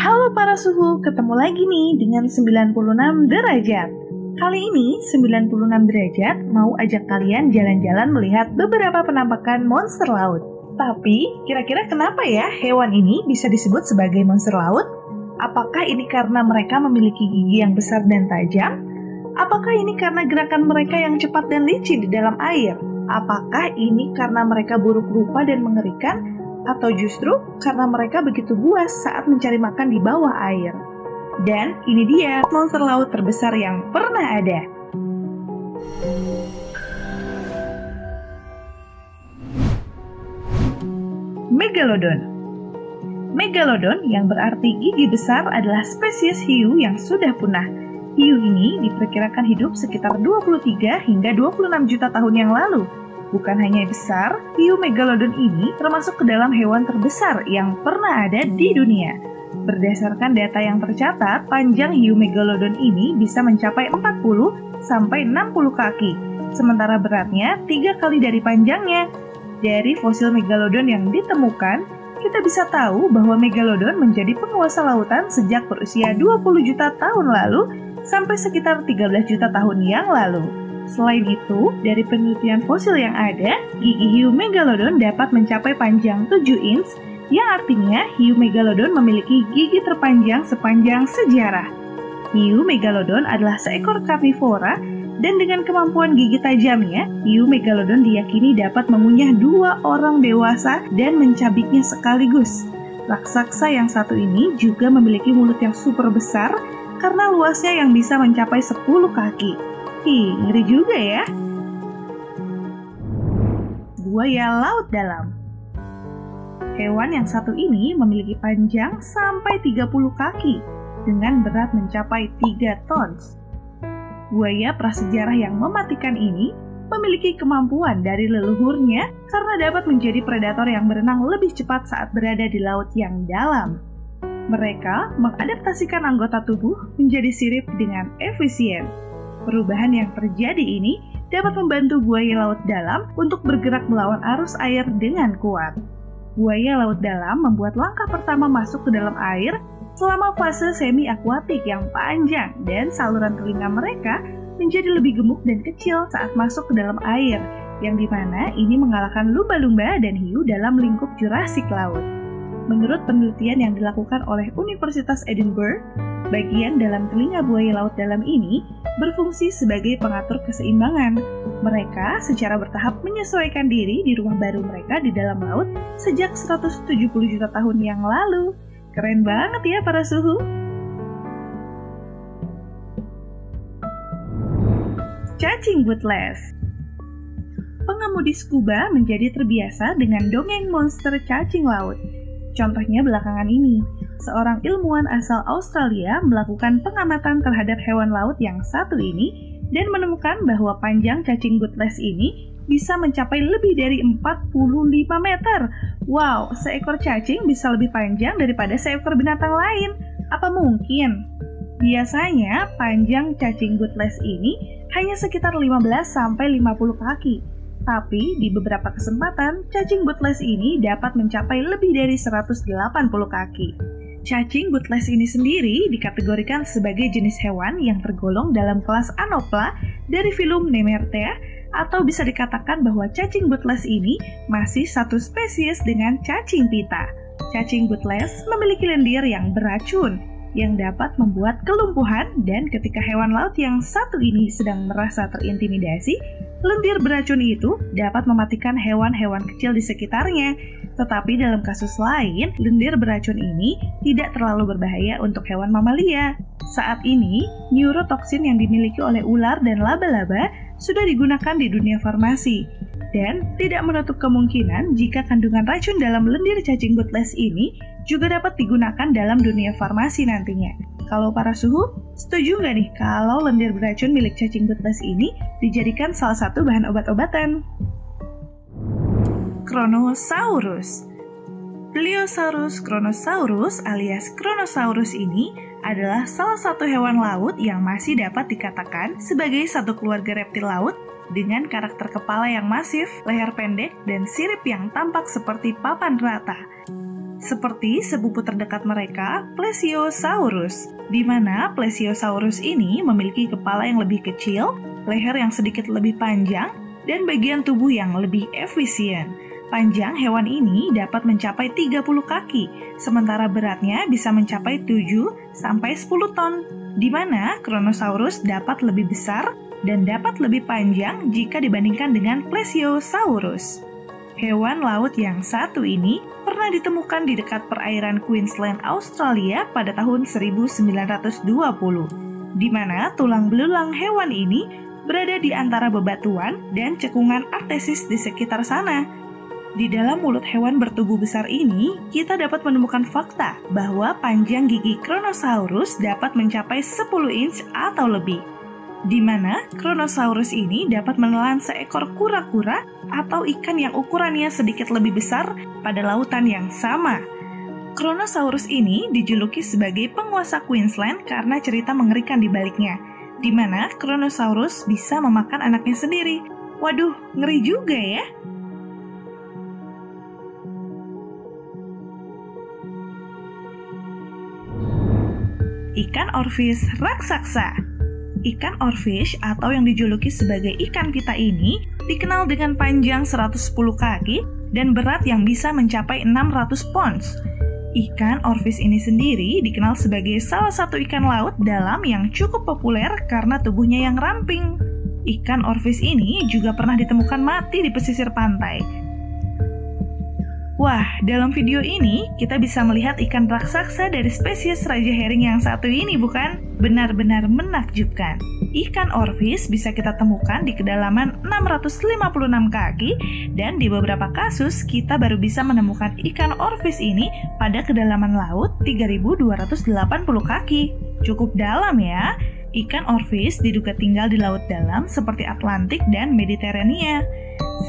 Halo para suhu, ketemu lagi nih dengan 96 derajat. Kali ini 96 derajat mau ajak kalian jalan-jalan melihat beberapa penampakan monster laut. Tapi, kira-kira kenapa ya hewan ini bisa disebut sebagai monster laut? Apakah ini karena mereka memiliki gigi yang besar dan tajam? Apakah ini karena gerakan mereka yang cepat dan licin di dalam air? Apakah ini karena mereka buruk rupa dan mengerikan? Atau justru karena mereka begitu buas saat mencari makan di bawah air? Dan ini dia monster laut terbesar yang pernah ada. Megalodon. Megalodon yang berarti gigi besar adalah spesies hiu yang sudah punah. Hiu ini diperkirakan hidup sekitar 23 hingga 26 juta tahun yang lalu. Bukan hanya besar, hiu megalodon ini termasuk ke dalam hewan terbesar yang pernah ada di dunia. Berdasarkan data yang tercatat, panjang hiu megalodon ini bisa mencapai 40 sampai 60 kaki, sementara beratnya 3 kali dari panjangnya. Dari fosil megalodon yang ditemukan, kita bisa tahu bahwa megalodon menjadi penguasa lautan sejak berusia 20 juta tahun lalu sampai sekitar 13 juta tahun yang lalu. Selain itu, dari penelitian fosil yang ada, gigi hiu megalodon dapat mencapai panjang 7 inch, yang artinya hiu megalodon memiliki gigi terpanjang sepanjang sejarah. Hiu megalodon adalah seekor karnivora, dan dengan kemampuan gigi tajamnya, hiu megalodon diyakini dapat mengunyah 2 orang dewasa dan mencabiknya sekaligus. Raksasa yang satu ini juga memiliki mulut yang super besar, karena luasnya yang bisa mencapai 10 kaki. Ngeri juga ya. Buaya laut dalam. Hewan yang satu ini memiliki panjang sampai 30 kaki dengan berat mencapai 3 tons. Buaya prasejarah yang mematikan ini memiliki kemampuan dari leluhurnya karena dapat menjadi predator yang berenang lebih cepat saat berada di laut yang dalam. Mereka mengadaptasikan anggota tubuh menjadi sirip dengan efisien. Perubahan yang terjadi ini dapat membantu buaya laut dalam untuk bergerak melawan arus air dengan kuat. Buaya laut dalam membuat langkah pertama masuk ke dalam air selama fase semi-akuatik yang panjang, dan saluran telinga mereka menjadi lebih gemuk dan kecil saat masuk ke dalam air, yang dimana ini mengalahkan lumba-lumba dan hiu dalam lingkup Jurassic laut. Menurut penelitian yang dilakukan oleh Universitas Edinburgh, bagian dalam telinga buaya laut dalam ini berfungsi sebagai pengatur keseimbangan. Mereka secara bertahap menyesuaikan diri di rumah baru mereka di dalam laut sejak 170 juta tahun yang lalu. Keren banget ya para suhu! Cacing butles. Pengemudi scuba menjadi terbiasa dengan dongeng monster cacing laut. Contohnya belakangan ini, seorang ilmuwan asal Australia melakukan pengamatan terhadap hewan laut yang satu ini dan menemukan bahwa panjang cacing butles ini bisa mencapai lebih dari 45 meter. Wow, seekor cacing bisa lebih panjang daripada seekor binatang lain. Apa mungkin? Biasanya panjang cacing butles ini hanya sekitar 15-50 kaki. Tapi di beberapa kesempatan, cacing butles ini dapat mencapai lebih dari 180 kaki. Cacing butles ini sendiri dikategorikan sebagai jenis hewan yang tergolong dalam kelas Anopla dari filum Nemertea, atau bisa dikatakan bahwa cacing butles ini masih satu spesies dengan cacing pita. Cacing butles memiliki lendir yang beracun, yang dapat membuat kelumpuhan, dan ketika hewan laut yang satu ini sedang merasa terintimidasi, lendir beracun itu dapat mematikan hewan-hewan kecil di sekitarnya. Tetapi dalam kasus lain, lendir beracun ini tidak terlalu berbahaya untuk hewan mamalia. Saat ini, neurotoksin yang dimiliki oleh ular dan laba-laba sudah digunakan di dunia farmasi. Dan tidak menutup kemungkinan jika kandungan racun dalam lendir cacing butles ini juga dapat digunakan dalam dunia farmasi nantinya. Kalau para suhu, setuju nggak nih kalau lendir beracun milik cacing butles ini dijadikan salah satu bahan obat-obatan? Kronosaurus. Pliosaurus kronosaurus alias Kronosaurus ini adalah salah satu hewan laut yang masih dapat dikatakan sebagai satu keluarga reptil laut dengan karakter kepala yang masif, leher pendek, dan sirip yang tampak seperti papan rata. seperti sepupu terdekat mereka, Plesiosaurus, di mana Plesiosaurus ini memiliki kepala yang lebih kecil, leher yang sedikit lebih panjang, dan bagian tubuh yang lebih efisien. Panjang hewan ini dapat mencapai 30 kaki, sementara beratnya bisa mencapai 7-10 ton, di mana Kronosaurus dapat lebih besar dan dapat lebih panjang jika dibandingkan dengan Plesiosaurus. Hewan laut yang satu ini pernah ditemukan di dekat perairan Queensland, Australia pada tahun 1920, di mana tulang belulang hewan ini berada di antara bebatuan dan cekungan artesis di sekitar sana. Di dalam mulut hewan bertubuh besar ini, kita dapat menemukan fakta bahwa panjang gigi Kronosaurus dapat mencapai 10 inch atau lebih, di mana Kronosaurus ini dapat menelan seekor kura-kura atau ikan yang ukurannya sedikit lebih besar pada lautan yang sama. Kronosaurus ini dijuluki sebagai penguasa Queensland karena cerita mengerikan di baliknya, di mana Kronosaurus bisa memakan anaknya sendiri. Waduh, ngeri juga ya. Ikan orfish raksasa. Ikan orfish atau yang dijuluki sebagai ikan pita ini dikenal dengan panjang 110 kaki dan berat yang bisa mencapai 600 pounds. Ikan orfish ini sendiri dikenal sebagai salah satu ikan laut dalam yang cukup populer karena tubuhnya yang ramping. Ikan orfish ini juga pernah ditemukan mati di pesisir pantai. Wah, dalam video ini kita bisa melihat ikan raksasa dari spesies raja herring yang satu ini, bukan? Benar-benar menakjubkan. Ikan orfish bisa kita temukan di kedalaman 656 kaki, dan di beberapa kasus kita baru bisa menemukan ikan orfish ini pada kedalaman laut 3280 kaki. Cukup dalam ya. Ikan orfish diduga tinggal di laut dalam seperti Atlantik dan Mediterania.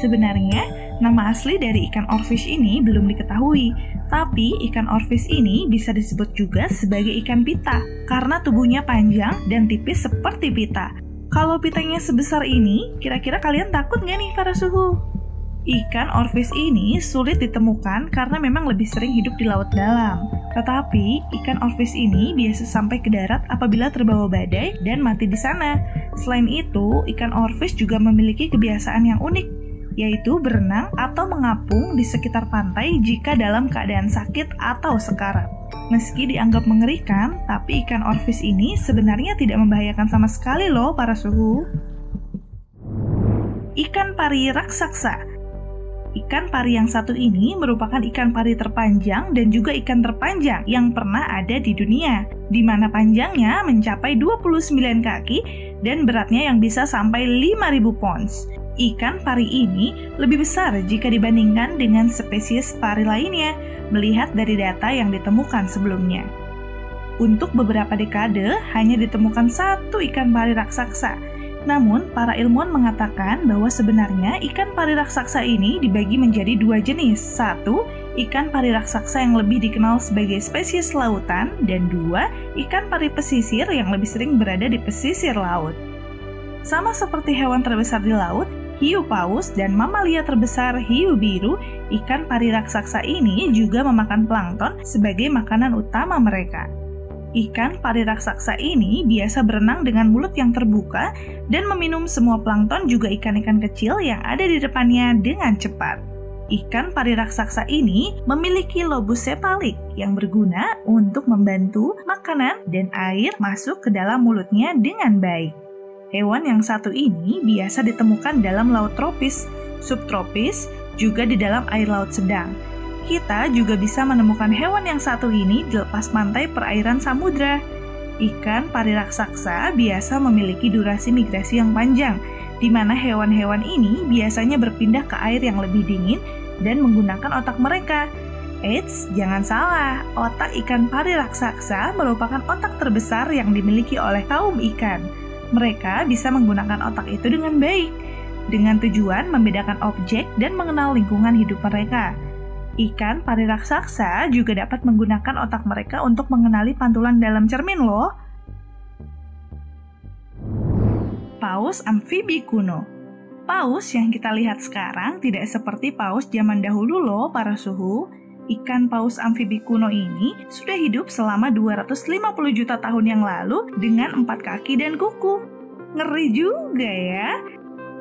Sebenarnya, nama asli dari ikan orfish ini belum diketahui, tapi ikan orfish ini bisa disebut juga sebagai ikan pita karena tubuhnya panjang dan tipis seperti pita. Kalau pitanya sebesar ini, kira-kira kalian takut nggak nih para suhu? Ikan orfish ini sulit ditemukan karena memang lebih sering hidup di laut dalam. Tetapi, ikan orfish ini biasa sampai ke darat apabila terbawa badai dan mati di sana. Selain itu, ikan orfish juga memiliki kebiasaan yang unik, yaitu berenang atau mengapung di sekitar pantai jika dalam keadaan sakit atau sekarat. Meski dianggap mengerikan, tapi ikan orfish ini sebenarnya tidak membahayakan sama sekali loh para suhu. Ikan pari raksasa. Ikan pari yang satu ini merupakan ikan pari terpanjang dan juga ikan terpanjang yang pernah ada di dunia, di mana panjangnya mencapai 29 kaki dan beratnya yang bisa sampai 5.000 pounds. Ikan pari ini lebih besar jika dibandingkan dengan spesies pari lainnya, melihat dari data yang ditemukan sebelumnya. Untuk beberapa dekade, hanya ditemukan satu ikan pari raksasa. Namun, para ilmuwan mengatakan bahwa sebenarnya ikan pari raksasa ini dibagi menjadi dua jenis. Satu, ikan pari raksasa yang lebih dikenal sebagai spesies lautan, dan dua, ikan pari pesisir yang lebih sering berada di pesisir laut. Sama seperti hewan terbesar di laut, hiu paus, dan mamalia terbesar hiu biru, ikan pari raksasa ini juga memakan plankton sebagai makanan utama mereka. Ikan pari raksasa ini biasa berenang dengan mulut yang terbuka dan meminum semua plankton juga ikan-ikan kecil yang ada di depannya dengan cepat. Ikan pari raksasa ini memiliki lobus sepalik yang berguna untuk membantu makanan dan air masuk ke dalam mulutnya dengan baik. Hewan yang satu ini biasa ditemukan dalam laut tropis, subtropis, juga di dalam air laut sedang. Kita juga bisa menemukan hewan yang satu ini di lepas pantai perairan samudra. Ikan pari raksasa biasa memiliki durasi migrasi yang panjang, di mana hewan-hewan ini biasanya berpindah ke air yang lebih dingin dan menggunakan otak mereka. Eits, jangan salah, otak ikan pari raksasa merupakan otak terbesar yang dimiliki oleh kaum ikan. Mereka bisa menggunakan otak itu dengan baik, dengan tujuan membedakan objek dan mengenal lingkungan hidup mereka. Ikan pari raksasa juga dapat menggunakan otak mereka untuk mengenali pantulan dalam cermin loh. Paus amfibi kuno. Paus yang kita lihat sekarang tidak seperti paus zaman dahulu loh para suhu. Ikan paus amfibi kuno ini sudah hidup selama 250 juta tahun yang lalu dengan 4 kaki dan kuku. Ngeri juga ya.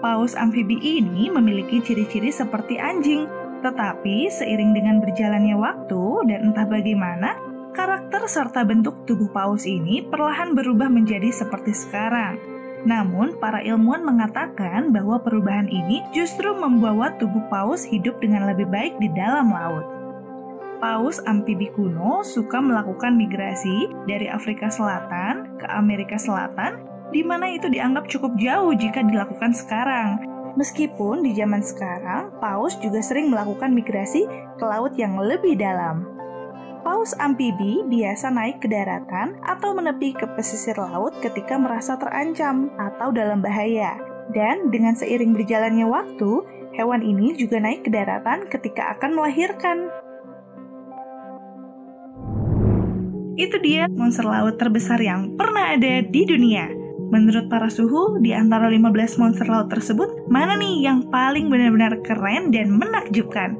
Paus amfibi ini memiliki ciri-ciri seperti anjing, tetapi seiring dengan berjalannya waktu dan entah bagaimana, karakter serta bentuk tubuh paus ini perlahan berubah menjadi seperti sekarang. Namun, para ilmuwan mengatakan bahwa perubahan ini justru membawa tubuh paus hidup dengan lebih baik di dalam laut. Paus amfibi kuno suka melakukan migrasi dari Afrika Selatan ke Amerika Selatan, di mana itu dianggap cukup jauh jika dilakukan sekarang. Meskipun di zaman sekarang, paus juga sering melakukan migrasi ke laut yang lebih dalam. Paus amfibi biasa naik ke daratan atau menepi ke pesisir laut ketika merasa terancam atau dalam bahaya. Dan dengan seiring berjalannya waktu, hewan ini juga naik ke daratan ketika akan melahirkan. Itu dia monster laut terbesar yang pernah ada di dunia. Menurut para suhu, di antara 15 monster laut tersebut, mana nih yang paling benar-benar keren dan menakjubkan?